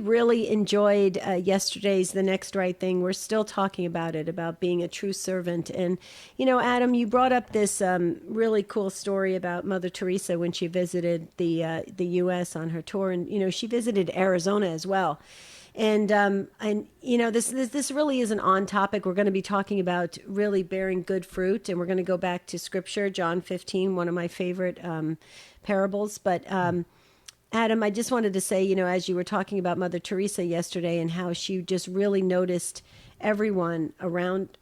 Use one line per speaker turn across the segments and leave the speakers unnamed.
really enjoyed yesterday's The Next Right Thing. We're still talking about it, about being a true servant. And, Adam, you brought up this really cool story about Mother Teresa when she visited the U.S. on her tour. And, she visited Arizona as well. And this really isn't on topic. We're going to be talking about really bearing good fruit, and we're going to go back to Scripture, John 15, one of my favorite parables. But Adam, I just wanted to say, as you were talking about Mother Teresa yesterday and how she just really noticed everyone around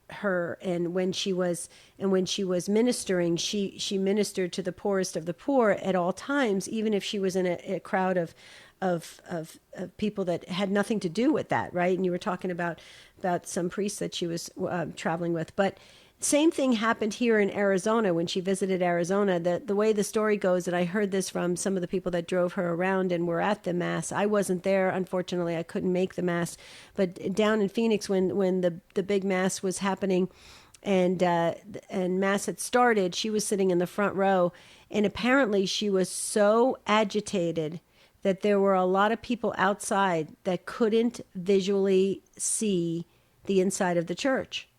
her, and when she was ministering, she ministered to the poorest of the poor at all times, even if she was in a crowd of people that had nothing to do with that, right? And you were talking about some priests that she was traveling with, but same thing happened here in Arizona when she visited Arizona. The way the story goes, and I heard this from some of the people that drove her around and were at the mass. I wasn't there, unfortunately. I couldn't make the mass, but down in Phoenix when the big mass was happening, and mass had started, she was sitting in the front row, and apparently she was so agitated that there were a lot of people outside that couldn't visually see the inside of the church.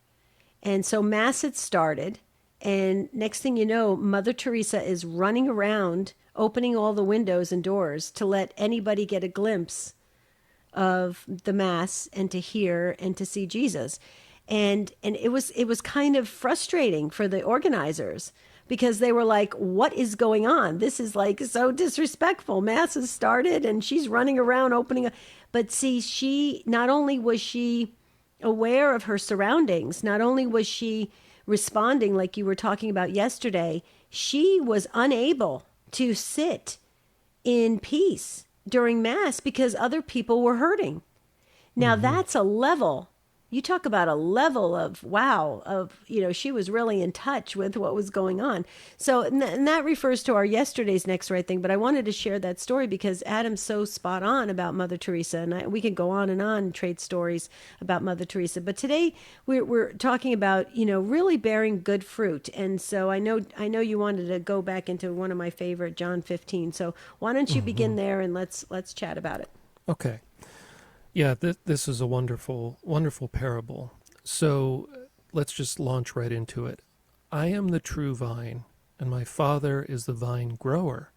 And so mass had started, and next thing you know, Mother Teresa is running around, opening all the windows and doors to let anybody get a glimpse of the mass and to hear and to see Jesus. And it was kind of frustrating for the organizers, because they were like, what is going on? This is like so disrespectful. Mass has started and she's running around opening. But see, she, not only was she aware of her surroundings, not only was she responding like you were talking about yesterday, she was unable to sit in peace during Mass because other people were hurting. Now that's a level. You talk about a level of, wow, she was really in touch with what was going on. So, and that refers to our yesterday's Next Right Thing, but I wanted to share that story because Adam's so spot on about Mother Teresa, and we can go on and trade stories about Mother Teresa. But today we're talking about, really bearing good fruit. And so I know you wanted to go back into one of my favorite, John 15. So why don't you begin there and let's chat about it.
Okay. Yeah, this is a wonderful, wonderful parable. So let's just launch right into it. I am the true vine, and my Father is the vine grower.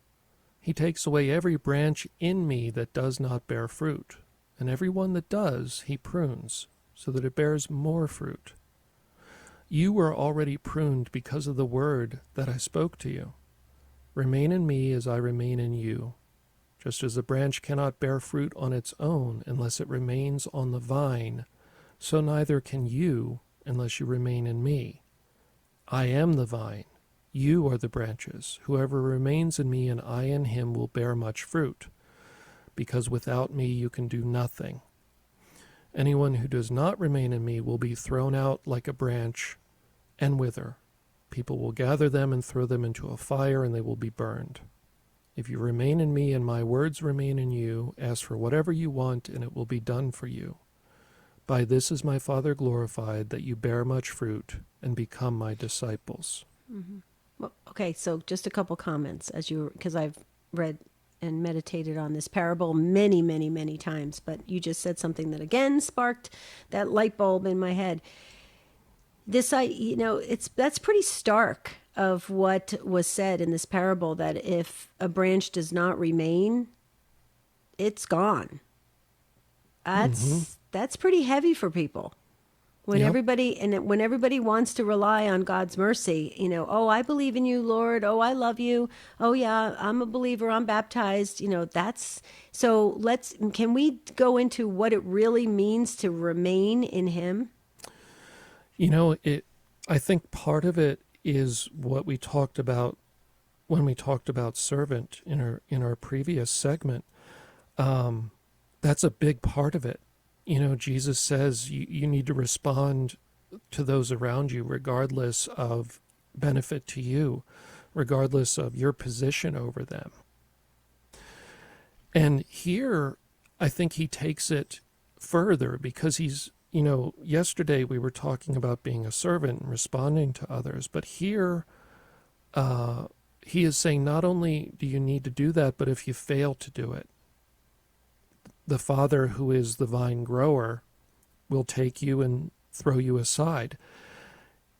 He takes away every branch in me that does not bear fruit, and every one that does he prunes, so that it bears more fruit. You were already pruned because of the word that I spoke to you. Remain in me as I remain in you. Just as a branch cannot bear fruit on its own unless it remains on the vine, so neither can you unless you remain in me. I am the vine. You are the branches. Whoever remains in me and I in him will bear much fruit, because without me you can do nothing. Anyone who does not remain in me will be thrown out like a branch and wither. People will gather them and throw them into a fire, and they will be burned. If you remain in me and my words remain in you, ask for whatever you want, and it will be done for you. By this is my Father glorified, that you bear much fruit and become my disciples.
Mm-hmm. Well, okay, so just a couple comments because I've read and meditated on this parable many, many, many times, but you just said something that again sparked that light bulb in my head. That's pretty stark of what was said in this parable, that if a branch does not remain, it's gone. That's pretty heavy for people. When everybody wants to rely on God's mercy, oh, I believe in you, Lord. Oh, I love you. Oh yeah, I'm a believer. I'm baptized. Can we go into what it really means to remain in him?
I think part of it is what we talked about when we talked about servant in our previous segment. That's a big part of it. Jesus says you need to respond to those around you regardless of benefit to you, regardless of your position over them. And here, I think he takes it further because he's, yesterday we were talking about being a servant and responding to others, but here he is saying not only do you need to do that, but if you fail to do it, the Father who is the vine grower will take you and throw you aside.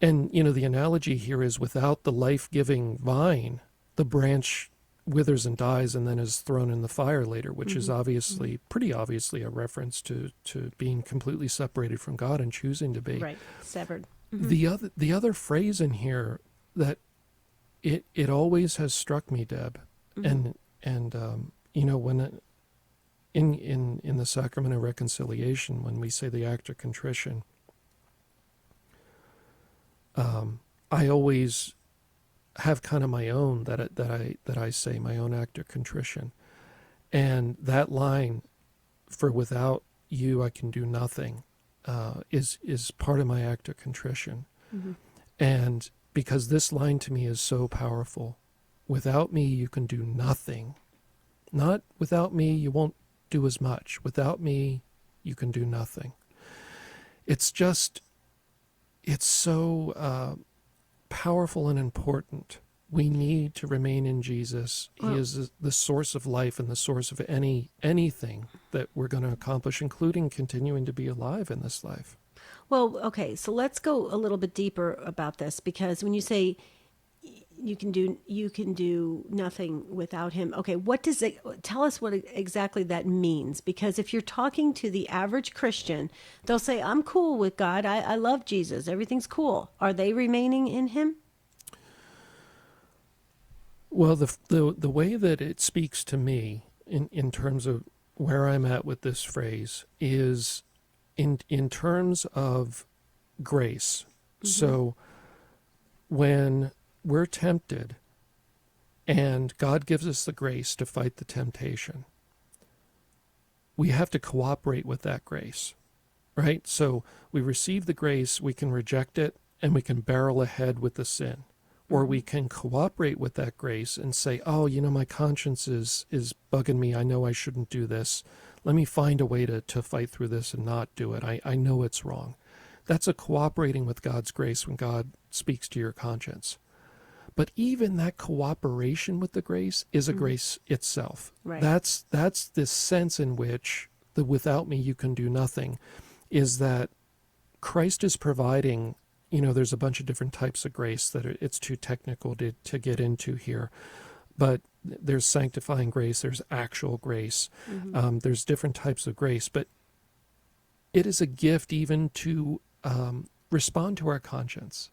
And, the analogy here is without the life-giving vine, the branch withers and dies and then is thrown in the fire later, which is obviously, pretty obviously, a reference to being completely separated from God and choosing to be.
Right, severed.
The other phrase in here that it always has struck me, Deb, and when in the sacrament of reconciliation, when we say the act of contrition, I always have kind of my own that I say, my own act of contrition, and that line, "For without you I can do nothing," is part of my act of contrition, and because this line to me is so powerful, without me you can do nothing, not without me you won't do as much, without me you can do nothing. It's so powerful and important. We need to remain in Jesus. He is the source of life and the source of anything that we're going to accomplish, including continuing to be alive in this life.
Well, okay, so let's go a little bit deeper about this, because when you say you can do nothing without him. Okay, what does it tell us what exactly that means? Because if you're talking to the average Christian, they'll say, "I'm cool with God. I love Jesus. Everything's cool." Are they remaining in him?
Well, the way that it speaks to me in terms of where I'm at with this phrase is in terms of grace. So when we're tempted and God gives us the grace to fight the temptation, we have to cooperate with that grace, right? So we receive the grace, we can reject it, and we can barrel ahead with the sin. Or we can cooperate with that grace and say, "Oh, my conscience is bugging me. I know I shouldn't do this. Let me find a way to fight through this and not do it. I know it's wrong." That's a cooperating with God's grace when God speaks to your conscience. But even that cooperation with the grace is a grace itself.
Right.
That's this sense in which the "without me you can do nothing" is that Christ is providing. There's a bunch of different types of grace that it's too technical to get into here. But there's sanctifying grace, there's actual grace, there's different types of grace. But it is a gift even to respond to our conscience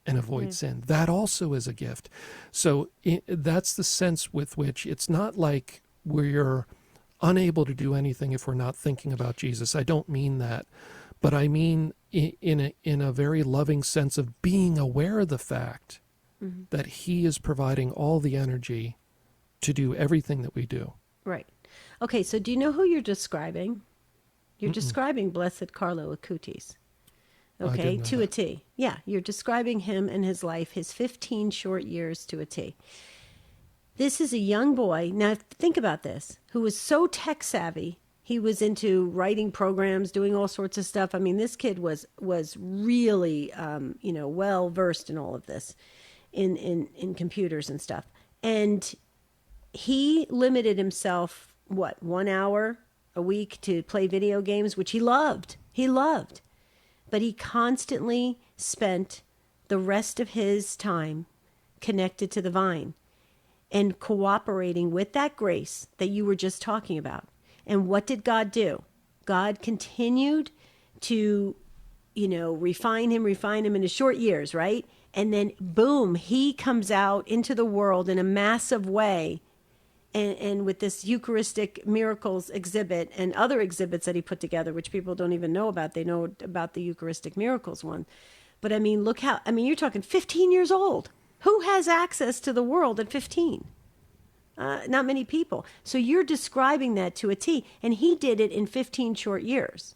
and avoid sin. That also is a gift. So that's the sense with which it's not like we're unable to do anything if we're not thinking about Jesus. I don't mean that. But I mean in a very loving sense of being aware of the fact that he is providing all the energy to do everything that we do.
Right. Okay, so do you know who you're describing? You're describing Blessed Carlo Acutis. Okay, to a T. Yeah, you're describing him and his life, his 15 short years to a T. This is a young boy, now think about this, who was so tech savvy. He was into writing programs, doing all sorts of stuff. I mean, this kid was really, well versed in all of this, in computers and stuff. And he limited himself, 1 hour a week to play video games, which he loved. But he constantly spent the rest of his time connected to the vine and cooperating with that grace that you were just talking about. And what did God do? God continued to, refine him in his short years, right? And then, boom, he comes out into the world in a massive way. And with this Eucharistic miracles exhibit and other exhibits that he put together, which people don't even know about. They know about the Eucharistic miracles one. But you're talking 15 years old. Who has access to the world at 15? Not many people. So you're describing that to a T, and he did it in 15 short years.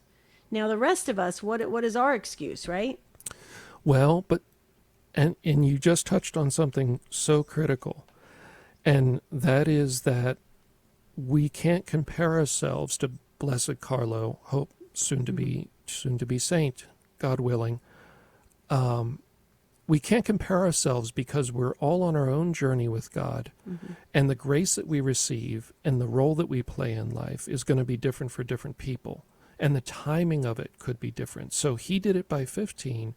Now the rest of us, what is our excuse, right?
Well, but and you just touched on something so critical, and that is that we can't compare ourselves to Blessed Carlo, soon to be saint, God willing. we can't compare ourselves because we're all on our own journey with God.
Mm-hmm.
And the grace that we receive and the role that we play in life is going to be different for different people. And the timing of it could be different. So he did it by 15,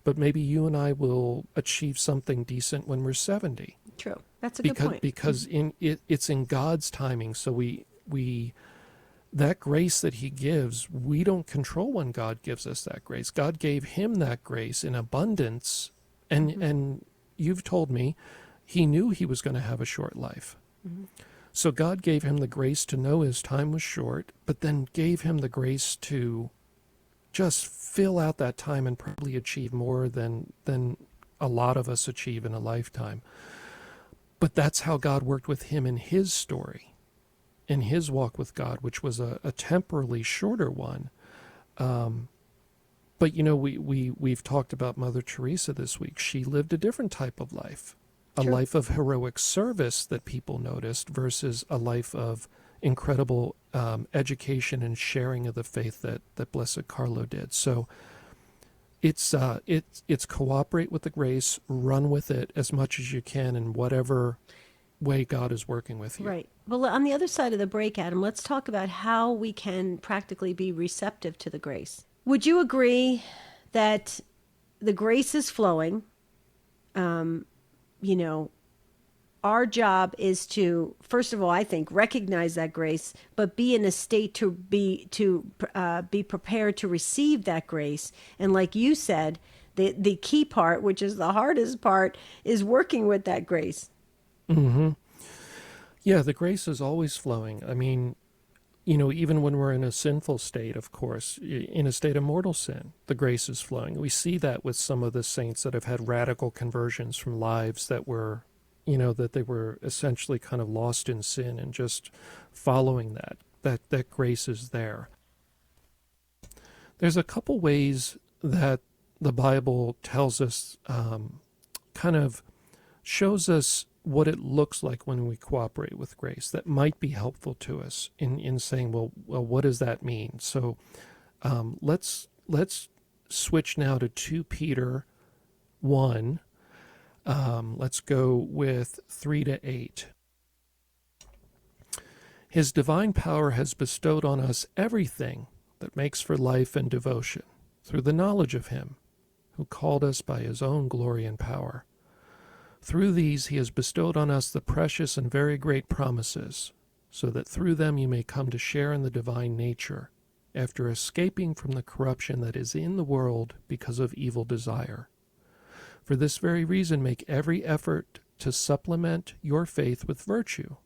but maybe you and I will achieve something decent when we're 70.
True. That's a good point.
Because it's in God's timing. So we that grace that he gives, we don't control when God gives us that grace. God gave him that grace in abundance. And you've told me he knew he was going to have a short life.
Mm-hmm.
So God gave him the grace to know his time was short, but then gave him the grace to just fill out that time and probably achieve more than a lot of us achieve in a lifetime. But that's how God worked with him in his story, in his walk with God, which was a temporally shorter one. But, you know, we've talked about Mother Teresa this week. She lived a different type of life, a
True.
life of heroic service that people noticed versus a life of incredible education and sharing of the faith that Blessed Carlo did. So it's cooperate with the grace, run with it as much as you can in whatever way God is working with you.
Right. Well, on the other side of the break, Adam, let's talk about how we can practically be receptive to the grace. Would you agree that the grace is flowing? You know, our job is to, first of all, I think, recognize that grace, but be in a state to be prepared to receive that grace. And like you said, the key part, which is the hardest part, is working with that grace.
Mm-hmm. Yeah, the grace is always flowing. I mean, you know, even when we're in a sinful state, of course, in a state of mortal sin, the grace is flowing. We see that with some of the saints that have had radical conversions from lives that were, you know, that they were essentially kind of lost in sin, and just following that grace is there. There's a couple ways that the Bible tells us, kind of shows us what it looks like when we cooperate with grace that might be helpful to us in saying, well, what does that mean? So let's switch now to 2 Peter 1. Let's go with 3 to 8. His divine power has bestowed on us everything that makes for life and devotion through the knowledge of him who called us by his own glory and power. Through these he has bestowed on us the precious and very great promises, so that through them you may come to share in the divine nature, after escaping from the corruption that is in the world because of evil desire. For this very reason make every effort to supplement your faith with virtue,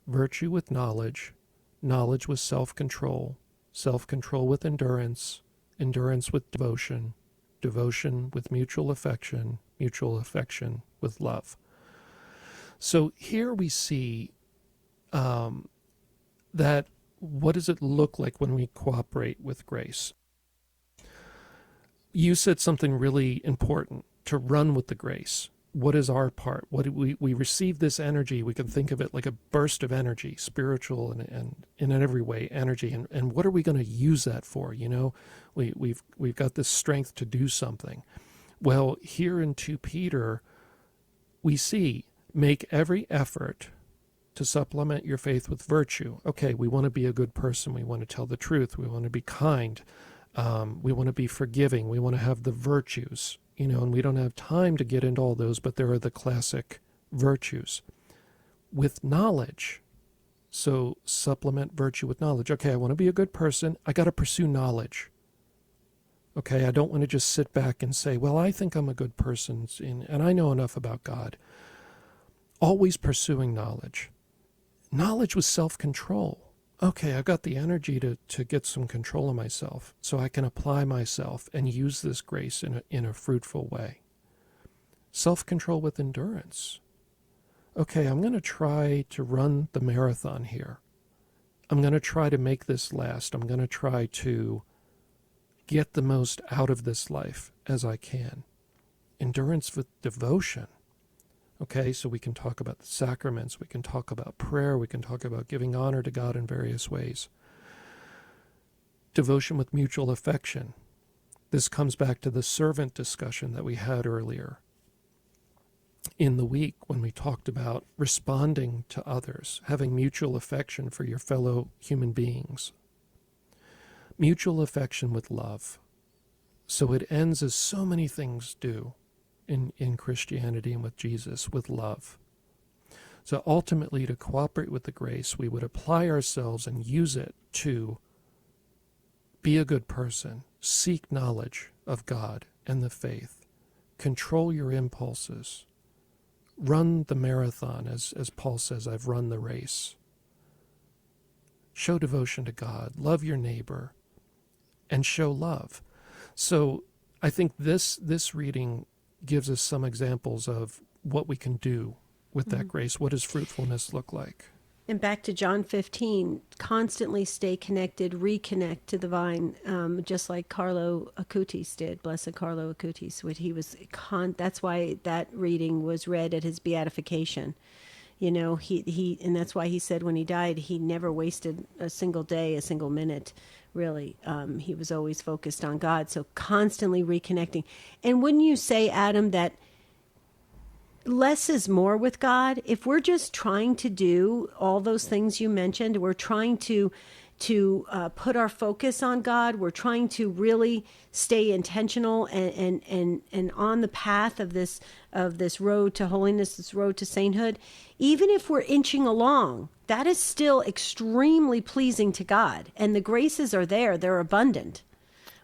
virtue with knowledge, knowledge with self-control, self-control with endurance, endurance with devotion, devotion with mutual affection, mutual affection with love. So here we see that what does it look like when we cooperate with grace? You said something really important, to run with the grace. What is our part? What do we receive this energy? We can think of it like a burst of energy, spiritual and in every way energy. And what are we going to use that for? You know, we've got this strength to do something. Well, here in 2 Peter, we see, make every effort to supplement your faith with virtue. Okay, we want to be a good person. We want to tell the truth. We want to be kind. We want to be forgiving. We want to have the virtues, you know, and we don't have time to get into all those, but there are the classic virtues. With knowledge. So supplement virtue with knowledge. Okay, I want to be a good person. I got to pursue knowledge. Okay, I don't want to just sit back and say, well, I think I'm a good person and I know enough about God. Always pursuing knowledge. Knowledge with self-control. Okay, I've got the energy to get some control of myself so I can apply myself and use this grace in a fruitful way. Self-control with endurance. Okay, I'm going to try to run the marathon here. I'm going to try to make this last. I'm going to try to get the most out of this life as I can. Endurance with devotion. Okay, so we can talk about the sacraments, we can talk about prayer, we can talk about giving honor to God in various ways. Devotion with mutual affection. This comes back to the servant discussion that we had earlier. in the week when we talked about responding to others, having mutual affection for your fellow human beings. Mutual affection with love. So it ends as so many things do in Christianity and with Jesus, with love. So ultimately, to cooperate with the grace, we would apply ourselves and use it to be a good person, seek knowledge of God and the faith, control your impulses, run the marathon, as Paul says, I've run the race. Show devotion to God, love your neighbor, and show love. So I think this reading gives us some examples of what we can do with that grace. What does fruitfulness look like?
And back to John 15, constantly stay connected, reconnect to the vine, just like Carlo Acutis did, Blessed Carlo Acutis. That's why that reading was read at his beatification. You know, and that's why he said when he died, he never wasted a single day, a single minute, really. He was always focused on God. So constantly reconnecting. And wouldn't you say, Adam, that less is more with God? If we're just trying to do all those things you mentioned, we're trying to put our focus on God, we're trying to really stay intentional and on the path of this road to holiness, this road to sainthood. Even if we're inching along, that is still extremely pleasing to God, and the graces are there; they're abundant.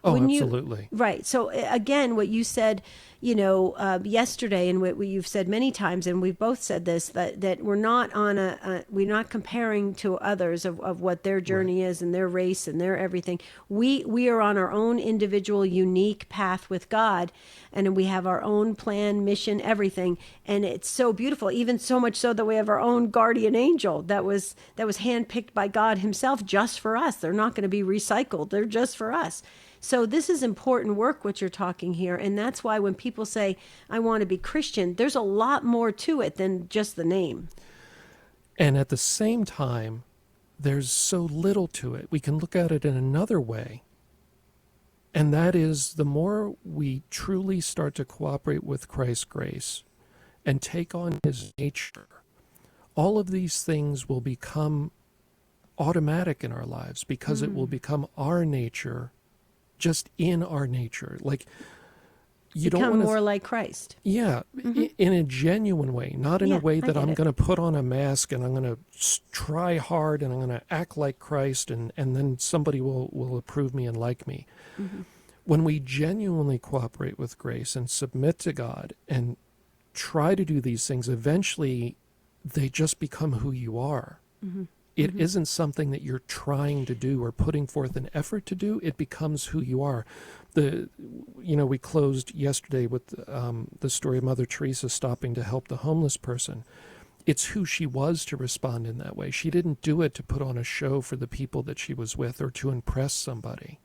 Oh,
When
absolutely.
Right. So again, what you said, yesterday, and what you've said many times, and we've both said this, that we're not we're not comparing to others of what their journey is and their race and their everything. We are on our own individual, unique path with God, and we have our own plan, mission, everything, and it's so beautiful. Even so much so that we have our own guardian angel that was handpicked by God Himself just for us. They're not going to be recycled. They're just for us. So this is important work, what you're talking here. And that's why when people say, I want to be Christian, there's a lot more to it than just the name.
And at the same time, there's so little to it. We can look at it in another way. And that is, the more we truly start to cooperate with Christ's grace and take on His nature, all of these things will become automatic in our lives because it will become our nature, just in our nature. Like, you
Become
don't want to
more like Christ.
Yeah, in a genuine way, not in a way that I'm
it.
going to put on a mask and I'm going to try hard and I'm going to act like Christ and then somebody will approve me and like me. When we genuinely cooperate with grace and submit to God and try to do these things, eventually they just become who you are. It isn't something that you're trying to do or putting forth an effort to do. It becomes who you are. We closed yesterday with the story of Mother Teresa stopping to help the homeless person. It's who she was to respond in that way. She didn't do it to put on a show for the people that she was with or to impress somebody.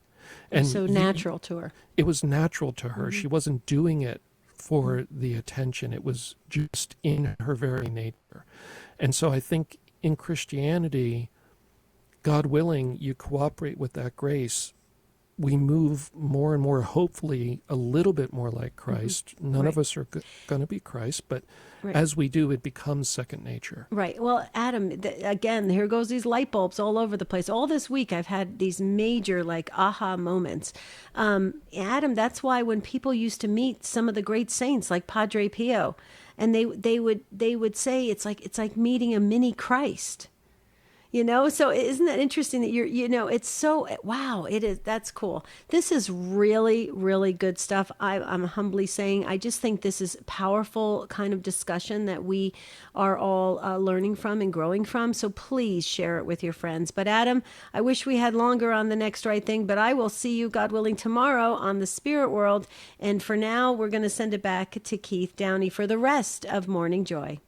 And
so natural to her.
It was natural to her. She wasn't doing it for the attention. It was just in her very nature. And so I think in Christianity, God willing, you cooperate with that grace, we move more and more, hopefully, a little bit more like Christ. None of us are going to be Christ, but as we do, it becomes second nature.
Right. Well, Adam, again, here goes these light bulbs all over the place. All this week, I've had these major, aha moments. Adam, that's why when people used to meet some of the great saints, like Padre Pio, and they would say it's like meeting a mini Christ. So isn't that interesting that it's so, wow, it is. That's cool. This is really, really good stuff. I'm humbly saying, I just think this is powerful kind of discussion that we are all learning from and growing from. So please share it with your friends. But Adam, I wish we had longer on the next right thing, but I will see you, God willing, tomorrow on the Spirit World. And for now, we're going to send it back to Keith Downey for the rest of Morning Joy.